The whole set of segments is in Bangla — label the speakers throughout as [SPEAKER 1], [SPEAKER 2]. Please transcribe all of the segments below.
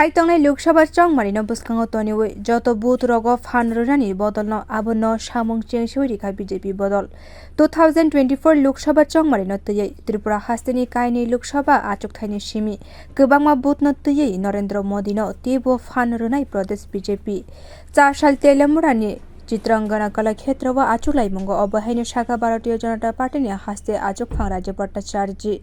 [SPEAKER 1] Haitang loksabha chongmari no buskango toniwe joto booth rogo phan rwna bodol no abono samwng chengshurika B.J.P bodol 2024 loksabha chongmari no tuyei Tripura hasteni kaini loksabha achugthaini simi kwbangma booth no tuyei Narendra Modi no teibo phan rwnai pradesh B.J.P chasalo teliamura ni chitrangana kalakshetra wa achuglaimwng obahaini shaka Bharatiya janata party ni haste achugphang Rajib bhattacharjee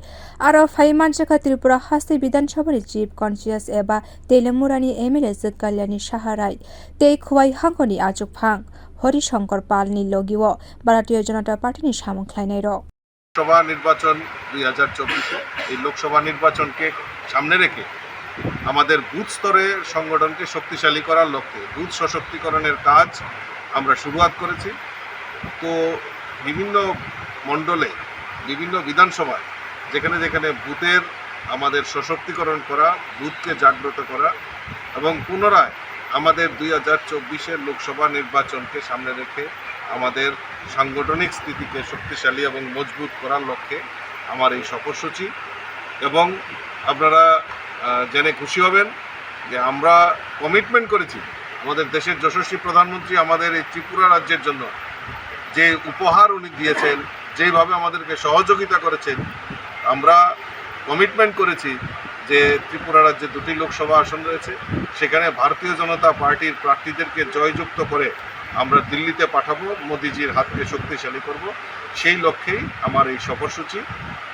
[SPEAKER 1] aro phaimanchaka Tripura haste Bidhan Sabha ni chief conscious eba teliamura ni MLA kalyani saharai tei khwlai hangoni achugphang hori shankar pal ni logiwo Bharatiya janata party ni samwng khwlai ro
[SPEAKER 2] Lok Sabha নির্বাচন 2024 এই লোকসভা নির্বাচনকে সামনে রেখে আমাদের বুথ স্তরে সংগঠনকে শক্তিশালী করার লক্ষ্যে বুথ সশক্তিকরণের কাজ আমরা শুরুয়াত করেছি। তো বিভিন্ন মণ্ডলে বিভিন্ন বিধানসভায় যেখানে যেখানে বুথের আমাদের সশক্তিকরণ করা, বুথকে জাগ্রত করা এবং পুনরায় আমাদের 2024 লোকসভা নির্বাচনকে সামনে রেখে আমাদের সাংগঠনিক স্থিতিকে শক্তিশালী এবং মজবুত করার লক্ষ্যে আমার এই সফরসূচি। এবং আপনারা জেনে খুশি হবেন যে আমরা কমিটমেন্ট করেছি আমাদের দেশের যশস্বী প্রধানমন্ত্রী আমাদের এই ত্রিপুরা রাজ্যের জন্য যে উপহার উনি দিয়েছেন, যেইভাবে আমাদেরকে সহযোগিতা করেছেন, আমরা কমিটমেন্ট করেছি যে ত্রিপুরা রাজ্যে 2টি লোকসভা আসন রয়েছে, সেখানে ভারতীয় জনতা পার্টির প্রার্থীদেরকে জয়যুক্ত করে আমরা দিল্লিতে পাঠাবো, মোদিজির হাতকে শক্তিশালী করব। সেই লক্ষ্যেই আমার এই সফরসূচি।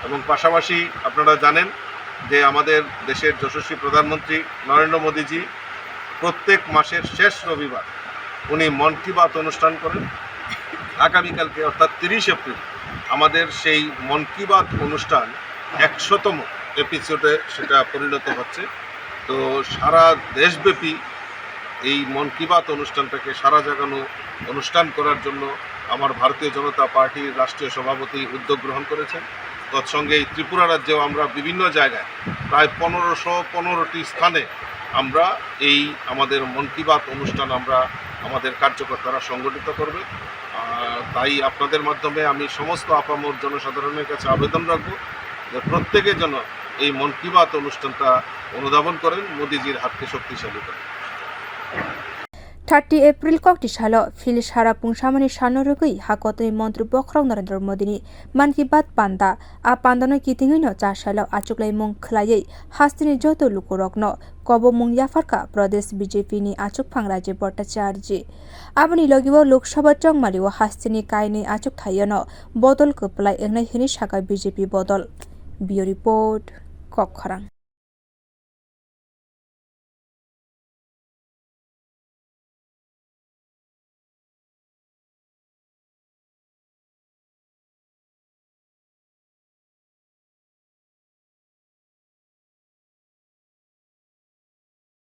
[SPEAKER 2] এবং পাশাপাশি আপনারা জানেন যে আমাদের দেশের যশস্বী প্রধানমন্ত্রী নরেন্দ্র মোদিজি প্রত্যেক মাসের শেষ রবিবার উনি মন কি বাত অনুষ্ঠান করেন। আগামীকালকে অর্থাৎ 30 এপ্রিল আমাদের সেই মন কি বাত অনুষ্ঠান 100তম এপিসোডে সেটা পরিণত হচ্ছে। তো সারা দেশব্যাপী এই মন কি বাত অনুষ্ঠানটাকে সারা জাগানো অনুষ্ঠান করার জন্য আমার ভারতীয় জনতা পার্টির রাষ্ট্রীয় সভাপতি উদ্যোগ গ্রহণ করেছেন। তৎসঙ্গে এই ত্রিপুরা রাজ্যেও আমরা বিভিন্ন জায়গায় প্রায় 1515টি স্থানে আমরা এই আমাদের মন কি বাত অনুষ্ঠান আমরা আমাদের কার্যকর্তারা সংগঠিত করবে। তাই আপনাদের মাধ্যমে আমি সমস্ত আপামর জনসাধারণের কাছে আবেদন রাখব যে প্রত্যেকে যেন এই মন কি বাত অনুষ্ঠানটা অনুধাবন করেন, মোদিজির হাতকে শক্তিশালী করেন।
[SPEAKER 1] 30 April kokti salo fil sara pungsamani sanorugui hakotni mantri bokraw Narendra Modi ni man ki baat panda a pandano kitingui no chasalo achuglaimwng khwlai hastini joto lukurokno khabo mung yafarka pradesh B.J.P ni achugphang Rajib bhattacharjee aboni logibo loksabha chongmari o hastini kaini achugthayono bodol khwlai engnai hini saka B.J.P bodol. Bio report Kokharang।